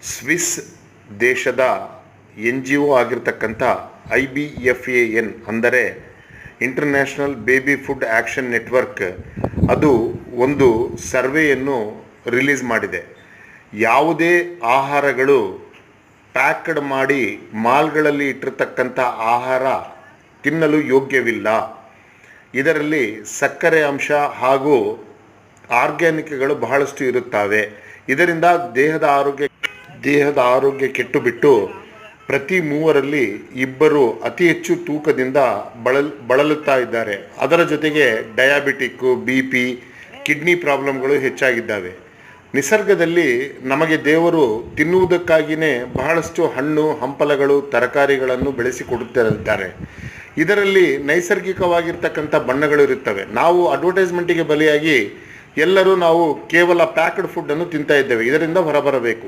Swiss ದೇಶದ NGO ಆಗಿರ್ತಕ್ಕಂಥ IBFAN ಅಂದರೆ international baby food action network ಅದು ಒಂದು ಸರ್ವೆಯನ್ನು ರಿಲೀಸ್ ಮಾಡಿದೆ. ಯಾವುದೇ ಆಹಾರಗಳು ಪ್ಯಾಕ್ಡ್ ಮಾಡಿ ಮಾಲ್ಗಳಲ್ಲಿ ಇಟ್ಟಿರ್ತಕ್ಕಂಥ ಆಹಾರ ತಿನ್ನಲು ಯೋಗ್ಯವಿಲ್ಲ. ಇದರಲ್ಲಿ ಸಕ್ಕರೆ ಅಂಶ ಹಾಗೂ ಆರ್ಗ್ಯಾನಿಕ್ಗಳು ಬಹಳಷ್ಟು ಇರುತ್ತವೆ. ಇದರಿಂದ ದೇಹದ ಆರೋಗ್ಯ ಕೆಟ್ಟು ಬಿಟ್ಟು ಪ್ರತಿ 3ರಲ್ಲಿ 2 ಅತಿ ಹೆಚ್ಚು ತೂಕದಿಂದ ಬಳಲುತ್ತಾ ಇದ್ದಾರೆ. ಅದರ ಜೊತೆಗೆ ಡಯಾಬಿಟಿಕ್ಕು, BP, ಕಿಡ್ನಿ ಪ್ರಾಬ್ಲಮ್ಗಳು ಹೆಚ್ಚಾಗಿದ್ದಾವೆ. ನಿಸರ್ಗದಲ್ಲಿ ನಮಗೆ ದೇವರು ತಿನ್ನುವುದಕ್ಕಾಗಿಯೇ ಬಹಳಷ್ಟು ಹಣ್ಣು ಹಂಪಲಗಳು ತರಕಾರಿಗಳನ್ನು ಬೆಳೆಸಿಕೊಡುತ್ತಿದ್ದಾರೆ. ಇದರಲ್ಲಿ ನೈಸರ್ಗಿಕವಾಗಿರ್ತಕ್ಕಂಥ ಬಣ್ಣಗಳು ಇರುತ್ತವೆ. ನಾವು ಅಡ್ವರ್ಟೈಸ್ಮೆಂಟಿಗೆ ಬಲಿಯಾಗಿ ಎಲ್ಲರೂ ನಾವು ಕೇವಲ ಪ್ಯಾಕ್ಡ್ ಫುಡ್ಡನ್ನು ತಿಂತಾ ಇದ್ದೇವೆ. ಇದರಿಂದ ಹೊರಬರಬೇಕು.